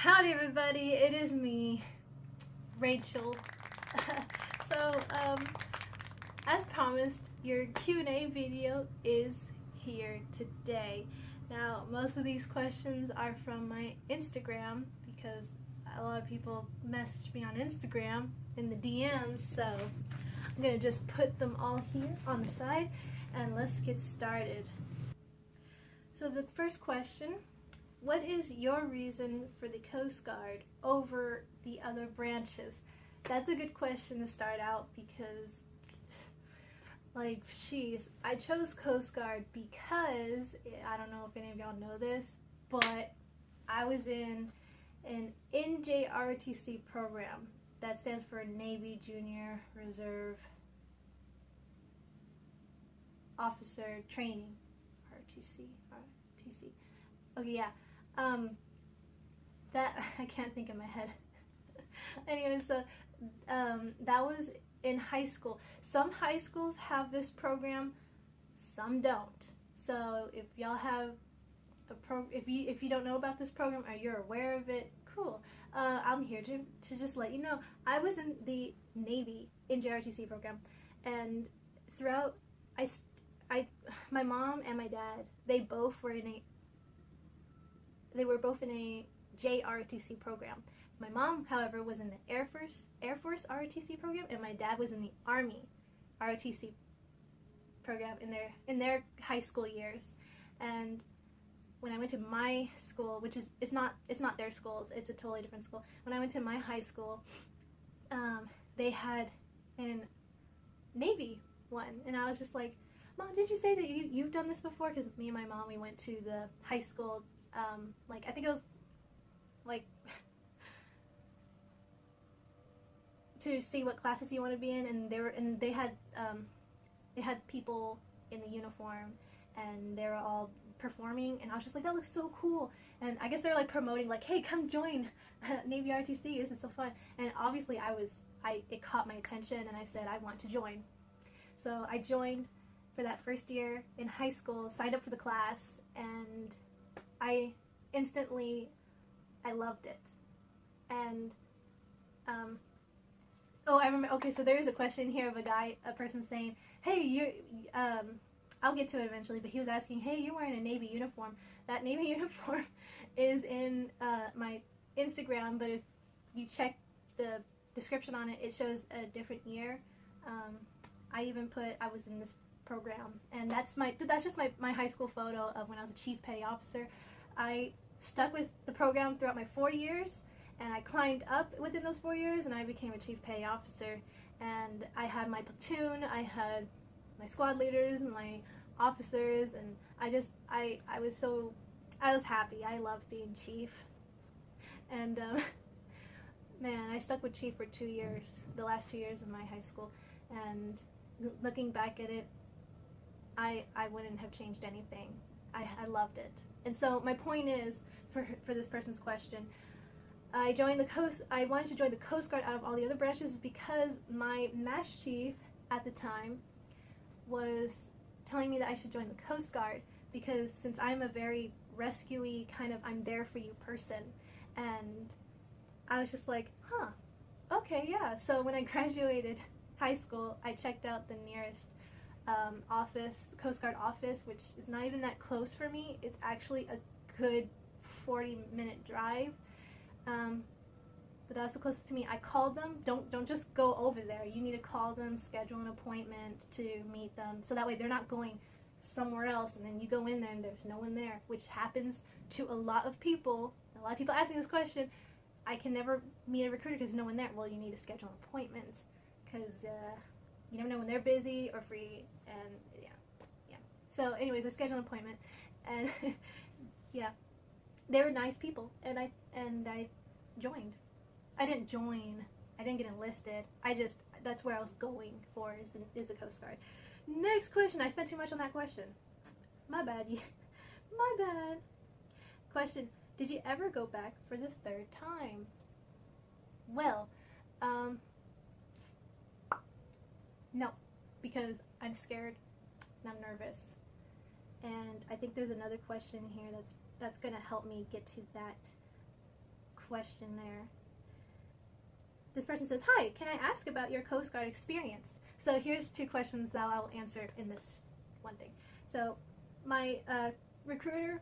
Howdy everybody, it is me, Rachel. So, as promised, your Q&A video is here today. Now, most of these questions are from my Instagram because a lot of people message me on Instagram in the DMs, so I'm gonna just put them all here on the side and let's get started. So the first question: what is your reason for the Coast Guard over the other branches? That's a good question to start out because, like, geez, I chose Coast Guard because, I don't know if any of y'all know this, but I was in an NJROTC program. That stands for Navy Junior Reserve Officer Training. ROTC. Okay, yeah. That I can't think in my head. Anyway, so that was in high school. Some high schools have this program, some don't. So if y'all have a if you don't know about this program or you're aware of it, cool. I'm here to just let you know. I was in the Navy NJROTC program, and throughout my mom and my dad, they were both in a JROTC program. My mom, however, was in the Air Force ROTC program, and my dad was in the Army ROTC program in their high school years. And when I went to my school, which is it's not their schools, it's a totally different school. When I went to my high school, they had an Navy one, and I was just like, Mom, did you say that you've done this before? Because me and my mom, we went to the high school. Like, I think it was like to see what classes you want to be in, and they had people in the uniform, and they were all performing, and I was just like, that looks so cool. And I guess they're like promoting, like, hey, come join Navy ROTC, this is so fun. And obviously it caught my attention, and I said I want to join. So I joined for that first year in high school, signed up for the class, and I loved it. And oh, I remember. Okay, so there is a question here of a person saying, "Hey, I'll get to it eventually." But he was asking, "Hey, you're wearing a Navy uniform." That Navy uniform is in my Instagram, but if you check the description on it, it shows a different year. I even put I was in this program, and that's just my high school photo of when I was a Chief Petty Officer. I stuck with the program throughout my 4 years, and I climbed up within those 4 years, and I became a Chief Petty Officer. And I had my platoon, I had my squad leaders, and my officers, and I was happy. I loved being Chief. And man, I stuck with Chief for 2 years, the last 2 years of my high school, and looking back at it, I wouldn't have changed anything. I loved it. And so my point is, for this person's question, I wanted to join the Coast Guard out of all the other branches because my Master Chief at the time was telling me that I should join the Coast Guard, because since I'm a very rescue-y kind of I'm there for you person, and I was just like, huh, okay, yeah. So when I graduated high school, I checked out the nearest office, Coast Guard office, which is not even that close for me. It's actually a good 40-minute drive, but that's the closest to me. I called them. Don't just go over there. You need to call them, schedule an appointment to meet them, so that way they're not going somewhere else and then you go in there and there's no one there, which happens to a lot of people. A lot of people asking this question. I can never meet a recruiter because there's no one there. Well, you need to schedule an appointment because you never know when they're busy or free, and yeah. So anyways, I scheduled an appointment, and yeah, they were nice people, and I joined. I didn't join. I didn't get enlisted. That's where I was going for, is the Coast Guard. Next question. I spent too much on that question. My bad. My bad. Question: did you ever go back for the 3rd time? Well, no, because I'm scared and I'm nervous. And I think there's another question here that's gonna help me get to that question there. This person says, hi, can I ask about your Coast Guard experience? So here's 2 questions that I'll answer in this one thing. So my recruiter,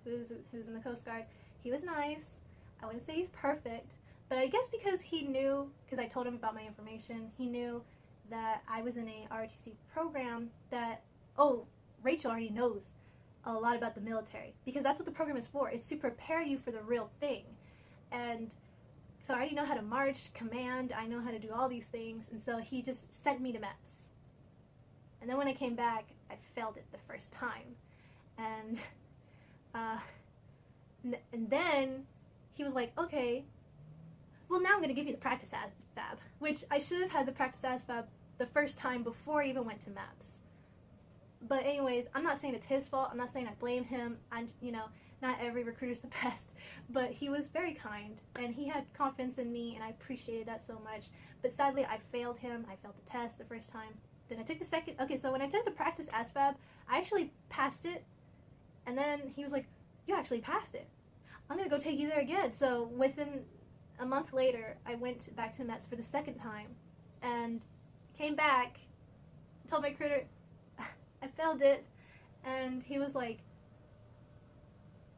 who's in the Coast Guard, he was nice. I wouldn't say he's perfect, but I guess because he knew, because I told him about my information, he knew that I was in a ROTC program that, oh, Rachel already knows a lot about the military, because that's what the program is for. It's to prepare you for the real thing. And so I already know how to march, command, I know how to do all these things, and so he just sent me to MEPS. And then when I came back, I failed it the first time. And then he was like, okay, well, now I'm going to give you the practice ASVAB, which I should have had the practice ASVAB the first time before I even went to MEPS. But anyways, I'm not saying it's his fault. I'm not saying I blame him. Not every recruiter's the best. But he was very kind, and he had confidence in me, and I appreciated that so much. But sadly, I failed him. I failed the test the first time. Then I took the second. Okay, so when I took the practice ASVAB, I actually passed it. And then he was like, you actually passed it. I'm going to go take you there again. So within a month later, I went back to MEPS for the second time. And came back, told my recruiter, I failed it. And he was like,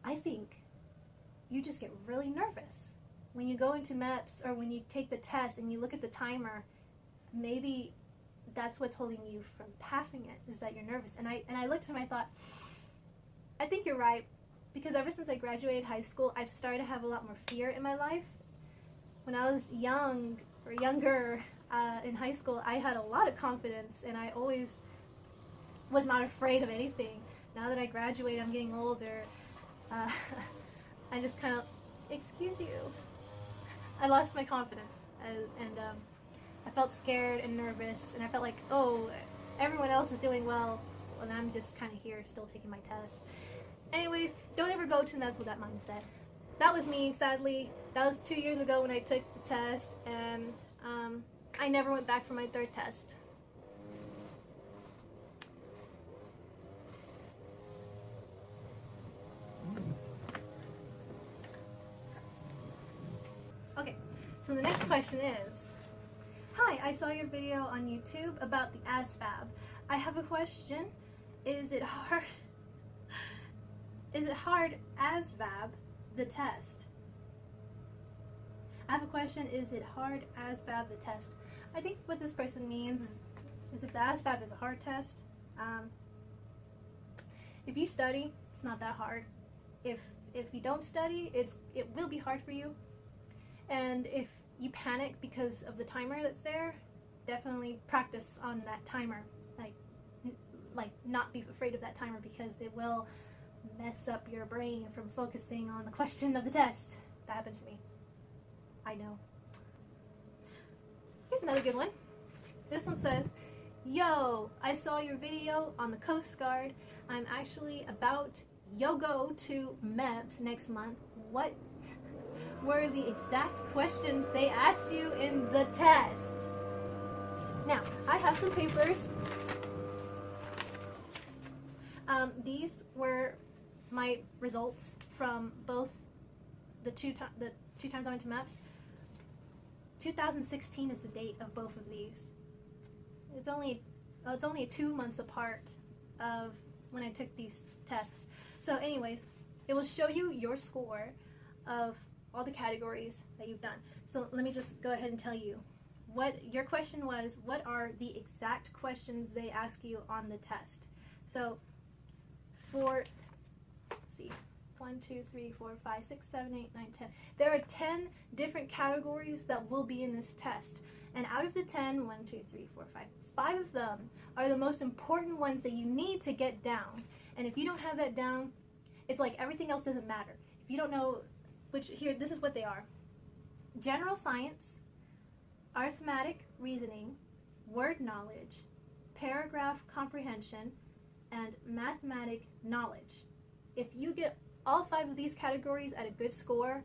I think you just get really nervous. When you go into MEPS or when you take the test and you look at the timer, maybe that's what's holding you from passing it, is that you're nervous. And I looked at him and I thought, I think you're right, because ever since I graduated high school, I've started to have a lot more fear in my life. When I was young or younger in high school, I had a lot of confidence and I always was not afraid of anything. Now that I graduated, I'm getting older, I just kind of, excuse you, I lost my confidence, and I felt scared and nervous, and I felt like, oh, everyone else is doing well, and I'm just kind of here still taking my test. Anyways, don't ever go to MEPS with that mindset. That was me, sadly. That was 2 years ago when I took the test, and I never went back for my 3rd test. Okay, so the next question is, hi, I saw your video on YouTube about the ASVAB. I have a question. Is it hard ASVAB the test? I have a question. Is it hard ASVAB the test? I think what this person means is if the ASVAB is a hard test, if you study, it's not that hard. If you don't study, it will be hard for you. And if you panic because of the timer that's there, definitely practice on that timer. Like not be afraid of that timer, because it will mess up your brain from focusing on the question of the test. That happened to me. I know. Here's another good one. This one says, yo, I saw your video on the Coast Guard. I'm actually about go to MEPS next month. What were the exact questions they asked you in the test? Now, I have some papers. These were my results from both the two times I went to MEPS. 2016 is the date of both of these. It's only 2 months apart of when I took these tests. So anyways, it will show you your score of all the categories that you've done. So let me just go ahead and tell you what your question was. What are the exact questions they ask you on the test? So for, let's see, 1, 2, 3, 4, 5, 6, 7, 8, 9, 10. There are 10 different categories that will be in this test. And out of the 10, 1, 2, 3, 4, 5, 5 of them are the most important ones that you need to get down. And if you don't have that down, it's like everything else doesn't matter. If you don't know, which here, this is what they are. General science, arithmetic reasoning, word knowledge, paragraph comprehension, and mathematic knowledge. If you get all 5 of these categories at a good score,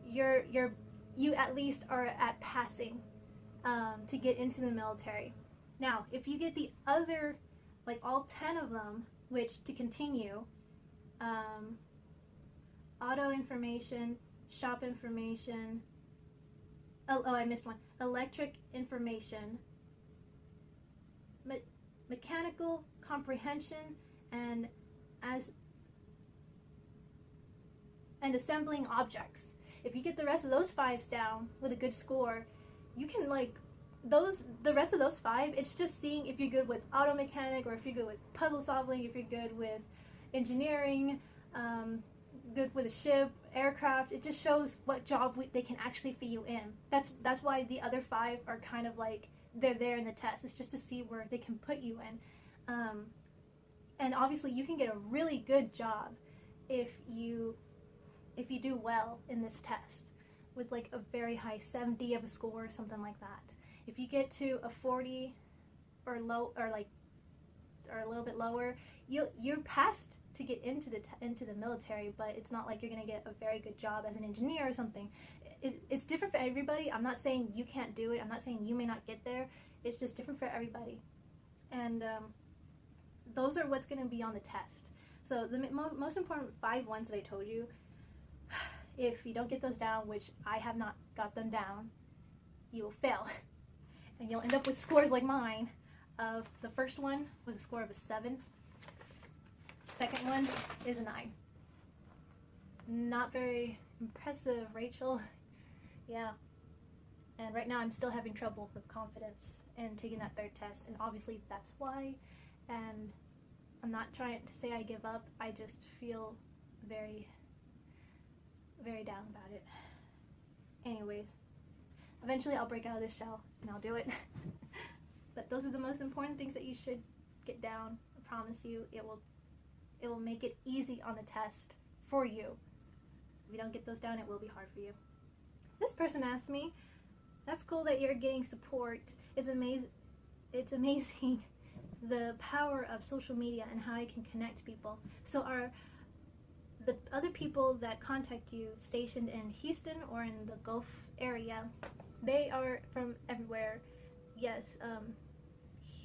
you at least are at passing to get into the military. Now, if you get the other, like all 10 of them, which to continue, auto information, shop information. Oh, I missed one. Electric information, mechanical comprehension, and assembling objects. If you get the rest of those 5s down with a good score, you can like the rest of those 5. It's just seeing if you're good with auto mechanic, or if you're good with puzzle solving, if you're good with engineering, good with a ship, aircraft. It just shows what job they can actually fit you in. That's why the other 5 are kind of like they're there in the test. It's just to see where they can put you in. And obviously you can get a really good job if you do well in this test with like a very high 70 of a score or something like that. If you get to a 40 or low, or a little bit lower, you're passed to get into the military, but it's not like you're gonna get a very good job as an engineer or something. It's different for everybody. I'm not saying you can't do it. I'm not saying you may not get there. It's just different for everybody. And those are what's gonna be on the test. So the most important 5 ones that I told you, if you don't get those down, which I have not got them down, you will fail. And you'll end up with scores like mine. The first one was a score of a 7. Second one is a 9. Not very impressive, Rachel. Yeah. And right now I'm still having trouble with confidence in taking that 3rd test, and obviously that's why. And I'm not trying to say I give up. I just feel very, very down about it. Anyways, eventually I'll break out of this shell and I'll do it. But those are the most important things that you should get down. I promise you, it will make it easy on the test for you. If you don't get those down, it will be hard for you. This person asked me, that's cool that you're getting support. It's amazing the power of social media and how I can connect people. So are the other people that contact you stationed in Houston or in the Gulf area? They are from everywhere. Yes,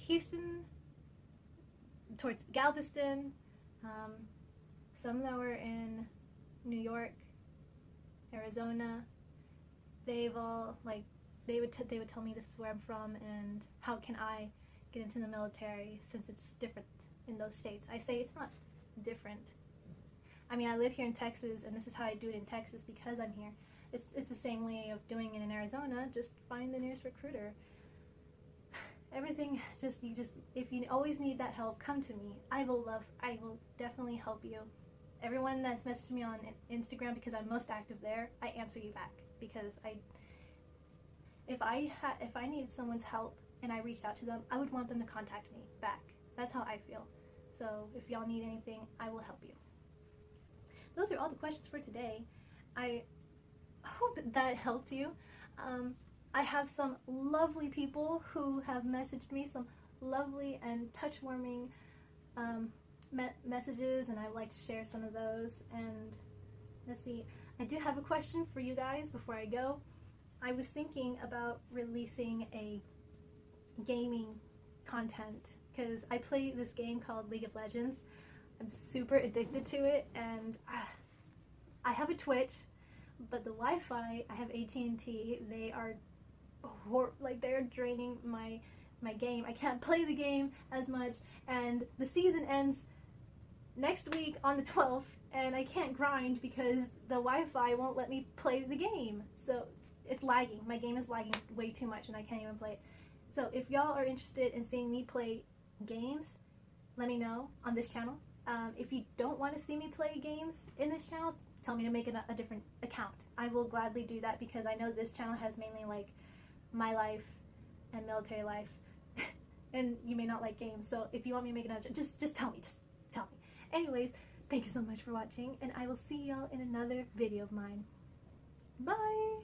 Houston, towards Galveston, some that were in New York, Arizona. They've all, like, they would tell me this is where I'm from and how can I get into the military since it's different in those states. I say it's not different. I mean, I live here in Texas, and this is how I do it in Texas because I'm here. It's the same way of doing it in Arizona. Just find the nearest recruiter. Everything, if you always need that help, come to me. I will definitely help you. Everyone that's messaged me on Instagram, because I'm most active there, I answer you back, because if I needed someone's help and I reached out to them, I would want them to contact me back. That's how I feel. So if y'all need anything, I will help you. Those are all the questions for today. I hope that helped you. I have some lovely people who have messaged me, some lovely and touch-warming messages, and I'd like to share some of those. And let's see, I do have a question for you guys before I go. I was thinking about releasing a gaming content because I play this game called League of Legends. I'm super addicted to it, and I have a Twitch, but the Wi-Fi, I have AT&T, they are they're draining my game. I can't play the game as much, and the season ends next week on the 12th, and I can't grind because the Wi-Fi won't let me play the game. So it's lagging. My game is lagging way too much, and I can't even play it. So if y'all are interested in seeing me play games, let me know on this channel. If you don't want to see me play games in this channel, tell me to make a different account. I will gladly do that because I know this channel has mainly like my life and military life, and you may not like games. So if you want me to make another, just tell me. Just tell me. Anyways, thank you so much for watching, and I will see y'all in another video of mine. Bye.